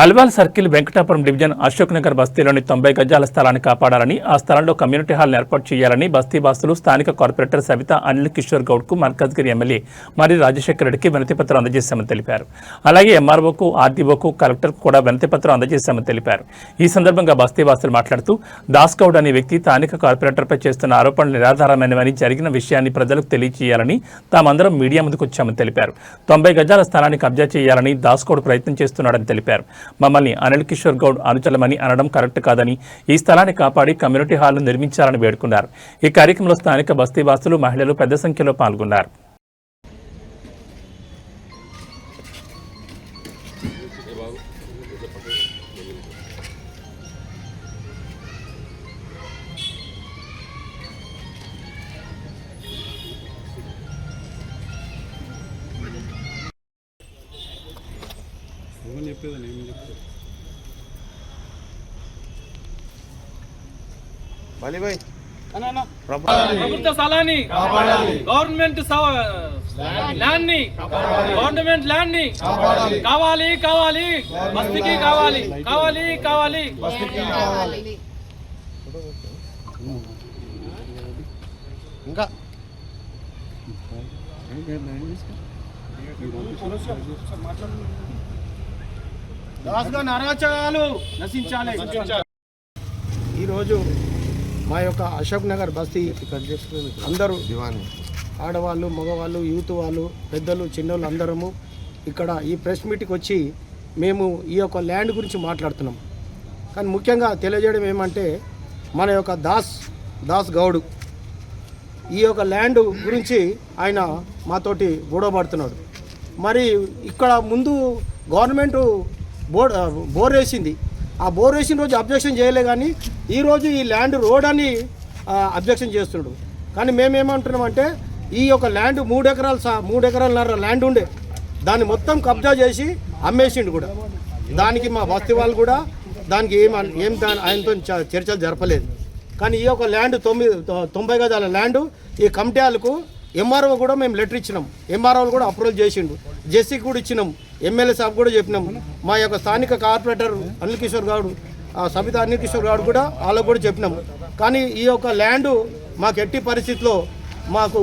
Alwal circle Venkatapuram division Ashok Nagar బస్తీలోని 90 గజాల స్థలాన్ని కాపాడాలని ఆ స్థలంలో కమ్యూనిటీ హాల్ ఏర్పాటు చేయాలని బస్తీ వాసులు స్థానిక కార్పొరేటర్ సవిత అనిల్ కిషోర్ గౌడ్కు మల్కాజ్గిరి ఎమ్మెల్యే మరి రాజశేఖర రెడ్డికి వినతిపత్రం అందజేశామని తెలిపారు. అలాగే ఎంఆర్ఓకు, ఆర్డీఓకు, కలెక్టర్కు కూడా వినతిపత్రం అందజేశామని తెలిపారు. ఈ సందర్భంగా బస్తీ వాసులు మాట్లాడుతూ దాస్ గౌడ్ అనే వ్యక్తి స్థానిక కార్పొరేటర్పై చేస్తున్న ఆరోపణలు నిరాధారమైనవని, జరిగిన విషయాన్ని ప్రజలకు తెలియజేయాలని తామందరం మీడియా ముందుకు వచ్చామని తెలిపారు. 90 గజాల స్థలాన్ని కబ్జా చేయాలని దాస్ గౌడ్ ప్రయత్నం చేస్తున్నాడని తెలిపారు. మమ్మల్ని అనిల్ కిషోర్ గౌడ్ అనుచలమని అనడం కరెక్ట్ కాదని, ఈ స్థలాన్ని కాపాడి కమ్యూనిటీ హాల్ను నిర్మించాలని వేడుకున్నారు. ఈ కార్యక్రమంలో స్థానిక బస్తీవాసులు, మహిళలు పెద్ద సంఖ్యలో పాల్గొన్నారు. ప్రభుత్వ స్థలాన్ని, గవర్నమెంట్ ల్యాండ్ ని కావాలి కావాలి బస్తీకి కావాలి కావాలి కావాలి. ఇంకా అరాచకాలు నశించాలి. ఈరోజు మా యొక్క అశోక్ నగర్ బస్తీ అందరూ ఆడవాళ్ళు, మగవాళ్ళు, యూత్ వాళ్ళు, పెద్దలు, చిన్నోళ్ళు అందరము ఇక్కడ ఈ ప్రెస్ మీట్కి వచ్చి మేము ఈ యొక్క ల్యాండ్ గురించి మాట్లాడుతున్నాం. కానీ ముఖ్యంగా తెలియజేయడం ఏమంటే మన యొక్క దాస్ గౌడ్ ఈ యొక్క ల్యాండ్ గురించి ఆయన మాతోటి గొడవపడుతున్నాడు. మరి ఇక్కడ ముందు గవర్నమెంట్ బోర్ వేసింది. ఆ బోర్ వేసిన రోజు అబ్జెక్షన్ చేయలే, కానీ ఈరోజు ఈ ల్యాండ్ రోడ్ అని అబ్జెక్షన్ చేస్తున్నాడు. కానీ మేమేమంటున్నామంటే ఈ యొక్క ల్యాండ్ 3 ఎకరాలన్నర ల్యాండ్ ఉండే, దాన్ని మొత్తం కబ్జా చేసి అమ్మేసిండు కూడా. దానికి మా బస్తీ వాళ్ళు కూడా దానికి ఆయనతో చర్చలు జరపలేదు. కానీ ఈ యొక్క ల్యాండ్ 90 గజాల ల్యాండ్ ఈ కమిటీ వాళ్ళకు ఎంఆర్ఓ కూడా మేము లెటర్ ఇచ్చినాం. ఎంఆర్ఓలు కూడా అప్రూవల్ చేసిండు. జెస్సీకి కూడా ఇచ్చినాం. ఎమ్మెల్యే సాబ్ కూడా చెప్పినాం. మా యొక్క స్థానిక కార్పొరేటర్ అనిల్ కిషోర్ గౌడ్, సబితా అనిల్ కిషోర్ గౌడ్ కూడా వాళ్ళకు కూడా చెప్పినాం. కానీ ఈ యొక్క ల్యాండ్ మాకు ఎట్టి పరిస్థితిలో మాకు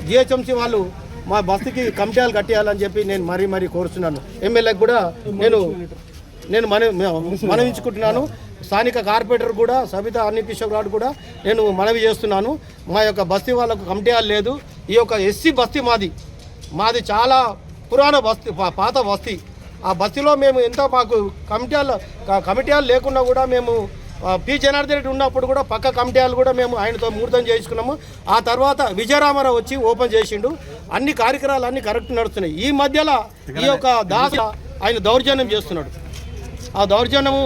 జిహెచ్ఎంసీ వాళ్ళు మా బస్తీకి కమిటీలు కట్టేయాలని చెప్పి నేను మరీ కోరుతున్నాను. ఎమ్మెల్యేకి కూడా నేను మనవించుకుంటున్నాను. స్థానిక కార్పొరేటర్ కూడా సబితా అనిల్ కిషోర్ గౌడ్ కూడా నేను మనవి చేస్తున్నాను. మా యొక్క బస్తీ వాళ్ళకు కమిటీలు లేదు. ఈ యొక్క ఎస్సీ బస్తీ మాది చాలా పురాణ బస్తీ, పాత బస్తీ. ఆ బస్తీలో మేము ఎంత మాకు కమిటీలు లేకున్నా కూడా మేము పి జనార్దన్ రెడ్డి ఉన్నప్పుడు కూడా పక్క కమిటీలు కూడా మేము ఆయనతో ముహూర్తం చేసుకున్నాము. ఆ తర్వాత విజయరామారావు వచ్చి ఓపెన్ చేసిండు. అన్ని కార్యక్రమాలు అన్నీ కరెక్ట్ నడుస్తున్నాయి. ఈ మధ్యలో ఈ యొక్క ఆయన దౌర్జన్యం చేస్తున్నాడు. ఆ దౌర్జన్యము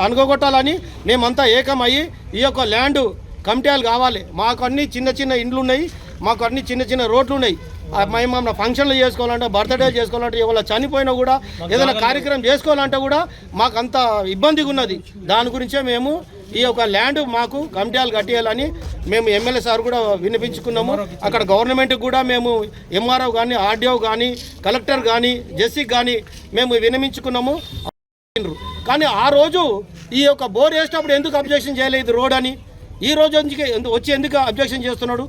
అనుగొట్టాలని మేమంతా ఏకమయ్యి ఈ యొక్క ల్యాండ్ కమిటీలు కావాలి. మాకు అన్ని చిన్న ఇండ్లు ఉన్నాయి, మాకు అన్ని చిన్న రోడ్లు ఉన్నాయి. మేము ఫంక్షన్లు చేసుకోవాలంటే, బర్త్డే చేసుకోవాలంటే, ఎవరు చనిపోయినా కూడా ఏదైనా కార్యక్రమం చేసుకోవాలంటే కూడా మాకు అంత ఇబ్బందిగా ఉన్నది. దాని గురించే మేము ఈ యొక్క ల్యాండ్ మాకు కమిటీలు కట్టేయాలని మేము ఎమ్మెల్యే సార్ కూడా వినిపించుకున్నాము. అక్కడ గవర్నమెంట్కి కూడా మేము ఎంఆర్ఓ కానీ, ఆర్డీఓ కానీ, కలెక్టర్ కానీ, జెస్సీకి కానీ మేము వినిపించుకున్నాము. కానీ ఆ రోజు ఈ యొక్క బోర్ వేసినప్పుడు ఎందుకు అబ్జెక్షన్ చేయలేదు రోడ్ అని? ఈ రోజు వచ్చి ఎందుకు అబ్జెక్షన్ చేస్తున్నాడు?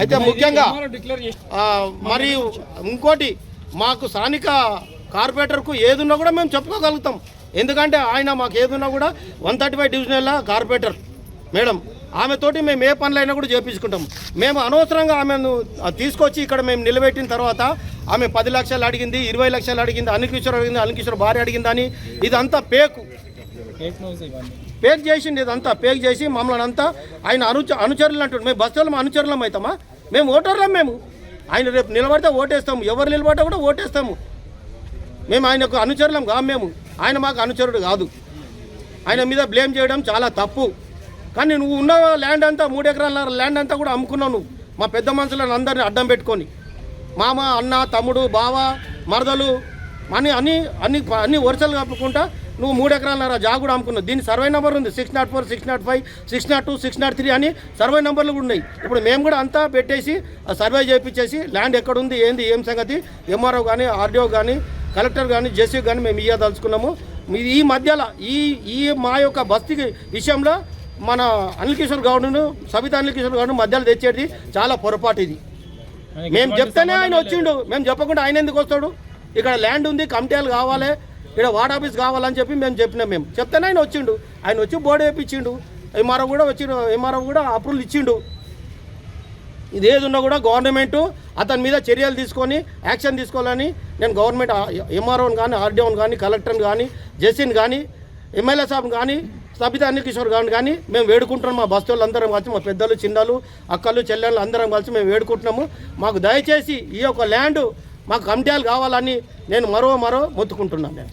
అయితే ముఖ్యంగా మరియు ఇంకోటి, మాకు స్థానిక కార్పొరేటర్కు ఏదున్నా కూడా మేము చెప్పుకోగలుగుతాం. ఎందుకంటే ఆయన మాకు ఏదున్నా కూడా 135 డివిజనల్ కార్పొరేటర్ మేడం, ఆమెతోటి మేము ఏ పనులైనా కూడా చేయించుకుంటాం. మేము అనవసరంగా ఆమెను తీసుకొచ్చి ఇక్కడ మేము నిలబెట్టిన తర్వాత ఆమె 10 లక్షలు అడిగింది, 20 లక్షలు అడిగింది, అనిల్ కిషోర్ భార్య అడిగిందని ఇదంతా పేక్ చేసింది. ఇదంతా పేక్ చేసి మమ్మల్ని అంతా ఆయన అనుచరులు అంటాడు. మేము బస్తీలో అనుచరులం అవుతామా? మేము ఓటర్లం. మేము ఆయన రేపు నిలబడితే ఓటేస్తాము, ఎవరు నిలబడితే కూడా ఓటేస్తాము. మేము ఆయనకు అనుచరులం కాదు. ఆయన మాకు అనుచరుడు కాదు. ఆయన మీద బ్లేమ్ చేయడం చాలా తప్పు. కానీ నువ్వు ఉన్న ల్యాండ్ అంతా 3 ఎకరాల ల్యాండ్ అంతా కూడా అమ్ముకున్నావు నువ్వు, మా పెద్ద మనుషులను అందరినీ అడ్డం పెట్టుకొని. మామ, అన్న, తమ్ముడు, బావ, మరదలు అన్ని వరుసలు కప్పుకుంటా నువ్వు 3 ఎకరాలన్నర జాగు కూడా అమ్ముకున్నావు. దీని సర్వే నెంబర్ ఉంది 604, 605, 602, 603 అని సర్వే నెంబర్లు కూడా ఉన్నాయి. ఇప్పుడు మేము కూడా అంతా పెట్టేసి సర్వే చేయించేసి ల్యాండ్ ఎక్కడుంది ఏంది ఏం సంగతి ఎంఆర్ఓ కానీ ఆర్డీఓ కానీ కలెక్టర్ కానీ జేసీ కానీ మేము ఇవ్వదలుచుకున్నాము. ఈ మధ్యలో ఈ మా యొక్క బస్తీ విషయంలో మన అనిల్ కిషోర్ గౌడ్ను సబితా అనిల్ కిషోర్ గౌడ్ను మధ్యలో తెచ్చేది చాలా పొరపాటు. ఇది మేము చెప్తేనే ఆయన వచ్చిండు, మేము చెప్పకుండా ఆయన ఎందుకు వస్తాడు? ఇక్కడ ల్యాండ్ ఉంది, కమిటీలు కావాలి, ఇక్కడ వార్డ్ ఆఫీస్ కావాలని చెప్పి మేము చెప్పినాం. మేము చెప్తేనే ఆయన వచ్చిండు. ఆయన వచ్చి బోర్డు వేయించిండు. ఎంఆర్ఓ కూడా అప్రూవల్ ఇచ్చిండు. ఇది ఏది ఉన్నా కూడా గవర్నమెంట్ అతని మీద చర్యలు తీసుకొని యాక్షన్ తీసుకోవాలని నేను గవర్నమెంట్ ఎంఆర్ఓని కానీ ఆర్డీఓని కానీ కలెక్టర్ని కానీ జేసీని కానీ ఎమ్మెల్యే సాబ్ని కానీ సబితా అనిల్ కిషోర్ గారిని కానీ మేము వేడుకుంటున్నాం. మా బస్తీలు అందరం కలిసి మా పెద్దలు చిన్నలు అక్కలు చెల్లెళ్ళు అందరం కలిసి మేము వేడుకుంటున్నాము. మాకు దయచేసి ఈ యొక్క ల్యాండ్ మాకు కమిటీలు కావాలని నేను మరో మొత్తుకుంటున్నాను. నేను